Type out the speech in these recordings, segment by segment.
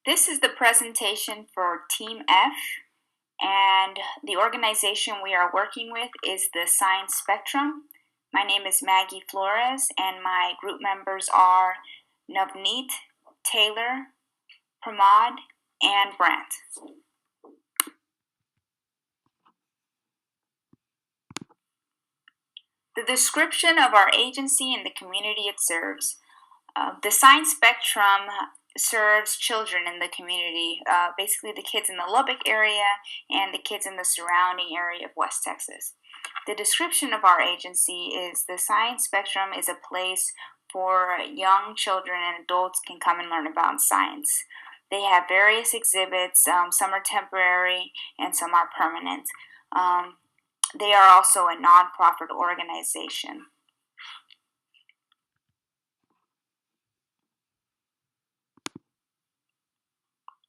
This is the presentation for Team F, and the organization we are working with is the Science Spectrum. My name is Maggie Flores, and my group members are Navneet, Taylor, Pramod, and Brant. The description of our agency and the community it serves. The Science Spectrum serves children in the community, basically the kids in the Lubbock area and the kids in the surrounding area of West Texas. The description of our agency is the Science Spectrum is a place for young children and adults can come and learn about science. They have various exhibits, some are temporary and some are permanent. They are also a nonprofit organization.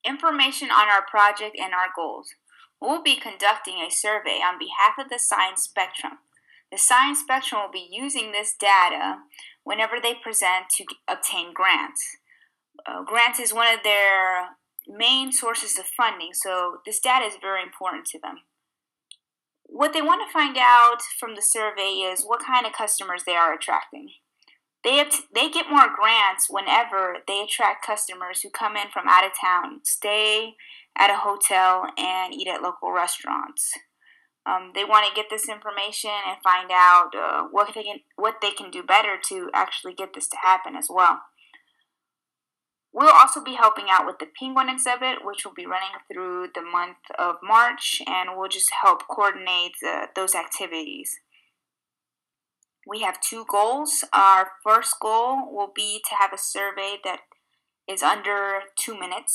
Information on our project and our goals. We'll be conducting a survey on behalf of the Science Spectrum. The Science Spectrum will be using this data whenever they present to obtain grants. Grants is one of their main sources of funding, so this data is very important to them. What they want to find out from the survey is what kind of customers they are attracting. They get more grants whenever they attract customers who come in from out of town, stay at a hotel, and eat at local restaurants. They want to get this information and find out what they can do better to actually get this to happen as well. We'll also be helping out with the penguin exhibit, which will be running through the month of March, and we'll just help coordinate those activities. We have two goals. Our first goal will be to have a survey that is under 2 minutes.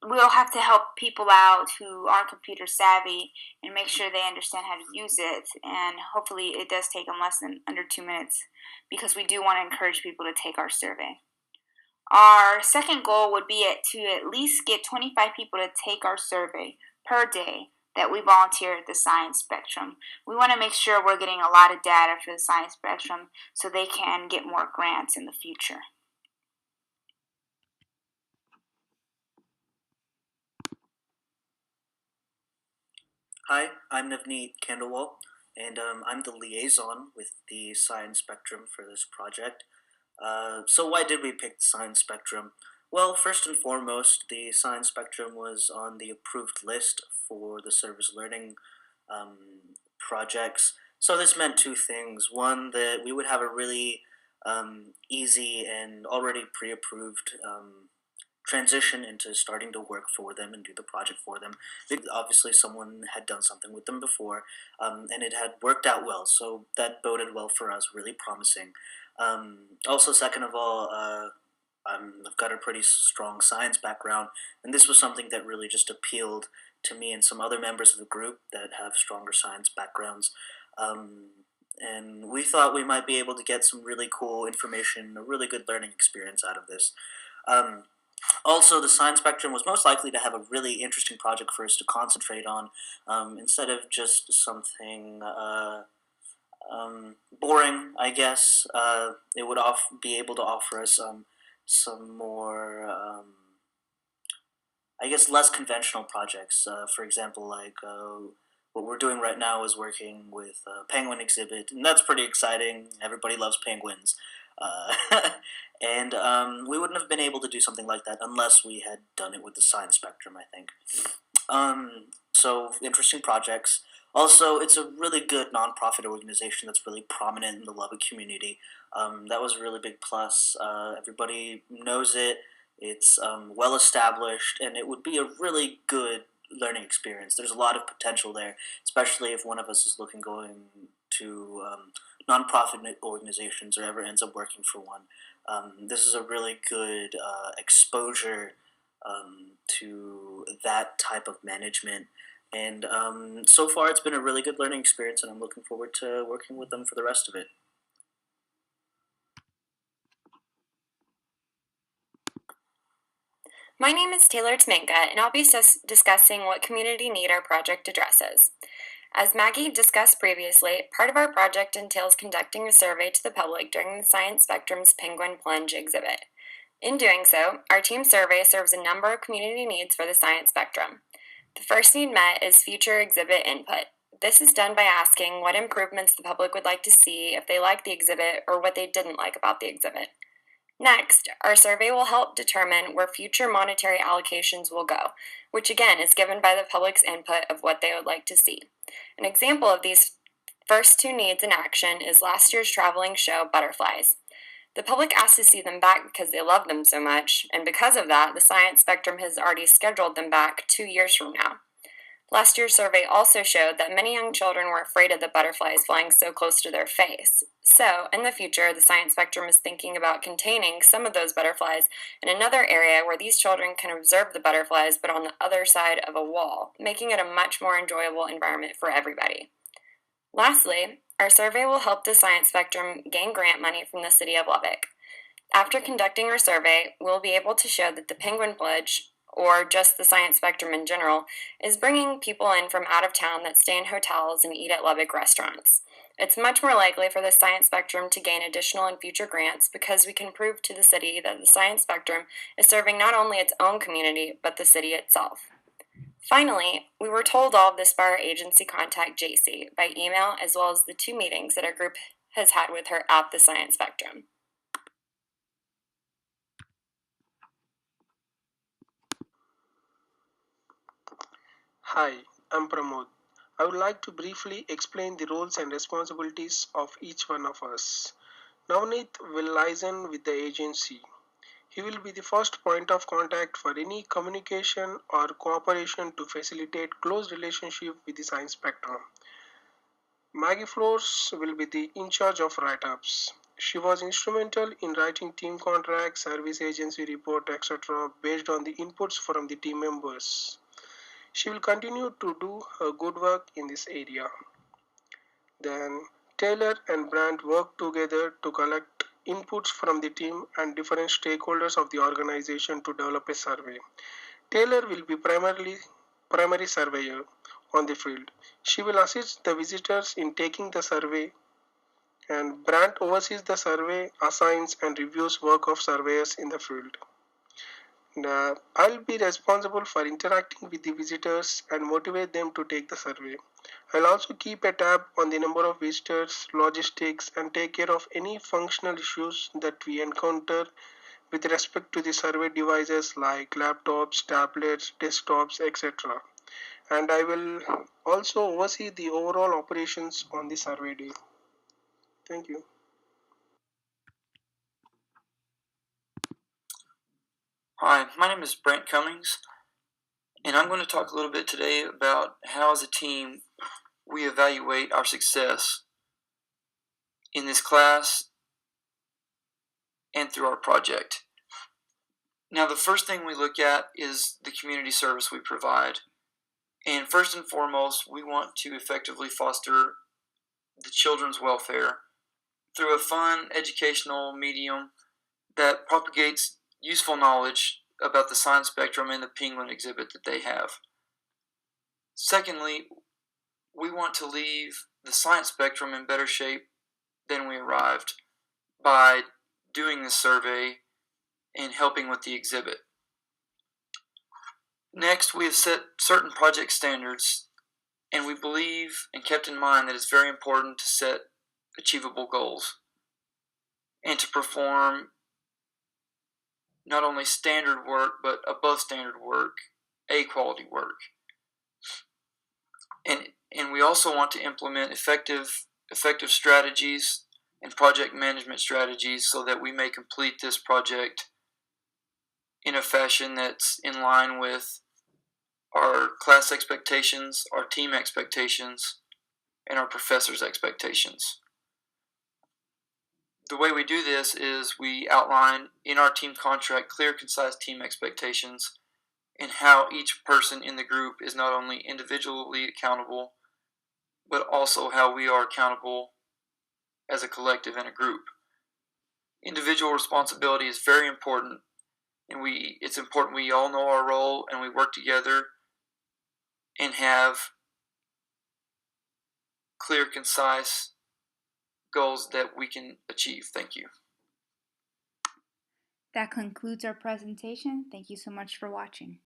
We'll have to help people out who aren't computer savvy and make sure they understand how to use it, and hopefully it does take them less than under 2 minutes because we do want to encourage people to take our survey. Our second goal would be to at least get 25 people to take our survey per day that we volunteer at the Science Spectrum. We want to make sure we're getting a lot of data for the Science Spectrum so they can get more grants in the future. Hi, I'm Navneet Kandawal, and I'm the liaison with the Science Spectrum for this project. So why did we pick the Science Spectrum? Well, first and foremost, the Science Spectrum was on the approved list for the service learning projects. So this meant two things. One, that we would have a really easy and already pre-approved transition into starting to work for them and do the project for them. Obviously, someone had done something with them before, and it had worked out well, so that boded well for us, really promising. Also, second of all, I've got a pretty strong science background, and this was something that really just appealed to me and some other members of the group that have stronger science backgrounds. And we thought we might be able to get some really cool information, a really good learning experience out of this. Also, the Science Spectrum was most likely to have a really interesting project for us to concentrate on, instead of just something boring, I guess. It would be able to offer us some more, I guess, less conventional projects. For example, like what we're doing right now is working with a penguin exhibit, and that's pretty exciting. Everybody loves penguins. And we wouldn't have been able to do something like that unless we had done it with the Science Spectrum, I think. So, interesting projects. Also, it's a really good nonprofit organization that's really prominent in the Lubbock community. That was a really big plus. Everybody knows it. It's well established, and it would be a really good learning experience. There's a lot of potential there, especially if one of us is going to nonprofit organizations or ever ends up working for one. This is a really good exposure to that type of management. And so far, it's been a really good learning experience, and I'm looking forward to working with them for the rest of it. My name is Taylor Tminka, and I'll be discussing what community need our project addresses. As Maggie discussed previously, part of our project entails conducting a survey to the public during the Science Spectrum's Penguin Plunge exhibit. In doing so, our team survey serves a number of community needs for the science spectrum. The first need met is future exhibit input. This is done by asking what improvements the public would like to see if they like the exhibit or what they didn't like about the exhibit. Next, our survey will help determine where future monetary allocations will go, which again is given by the public's input of what they would like to see. An example of these first two needs in action is last year's traveling show, Butterflies. The public asked to see them back because they love them so much, and because of that, the science spectrum has already scheduled them back 2 years from now. Last year's survey also showed that many young children were afraid of the butterflies flying so close to their face. So, in the future, the science spectrum is thinking about containing some of those butterflies in another area where these children can observe the butterflies but on the other side of a wall, making it a much more enjoyable environment for everybody. Lastly, our survey will help the science spectrum gain grant money from the City of Lubbock. After conducting our survey, we'll be able to show that the Penguin Pledge, or just the science spectrum in general, is bringing people in from out of town that stay in hotels and eat at Lubbock restaurants. It's much more likely for the science spectrum to gain additional and future grants because we can prove to the city that the science spectrum is serving not only its own community, but the city itself. Finally, we were told all of this by our agency contact, JC, by email, as well as the 2 meetings that our group has had with her at the science spectrum. Hi, I'm Pramod. I would like to briefly explain the roles and responsibilities of each one of us. Navneet will liaison with the agency. He will be the first point of contact for any communication or cooperation to facilitate close relationship with the science spectrum. Maggie Flores will be the in charge of write-ups. She was instrumental in writing team contracts, service agency report, etc. based on the inputs from the team members. She will continue to do her good work in this area. Then Taylor and Brandt work together to collect inputs from the team and different stakeholders of the organization to develop a survey. Taylor will be primary surveyor on the field. She will assist the visitors in taking the survey, and Brandt oversees the survey, assigns and reviews work of surveyors in the field. I'll be responsible for interacting with the visitors and motivate them to take the survey. I'll also keep a tab on the number of visitors, logistics, and take care of any functional issues that we encounter with respect to the survey devices like laptops, tablets, desktops, etc. And I will also oversee the overall operations on the survey day. Thank you. Hi, my name is Brent Cummings, and I'm going to talk a little bit today about how as a team we evaluate our success in this class and through our project. Now, the first thing we look at is the community service we provide. And first and foremost, we want to effectively foster the children's welfare through a fun educational medium that propagates useful knowledge about the science spectrum and the penguin exhibit that they have. Secondly, we want to leave the science spectrum in better shape than we arrived by doing this survey and helping with the exhibit. Next, we have set certain project standards, and we believe and kept in mind that it's very important to set achievable goals and to perform not only standard work, but above standard work, A quality work. And we also want to implement effective strategies and project management strategies so that we may complete this project in a fashion that's in line with our class expectations, our team expectations, and our professors' expectations. The way we do this is we outline in our team contract clear, concise team expectations and how each person in the group is not only individually accountable, but also how we are accountable as a collective and a group. Individual responsibility is very important, and it's important we all know our role and we work together and have clear, concise goals that we can achieve. Thank you. That concludes our presentation. Thank you so much for watching.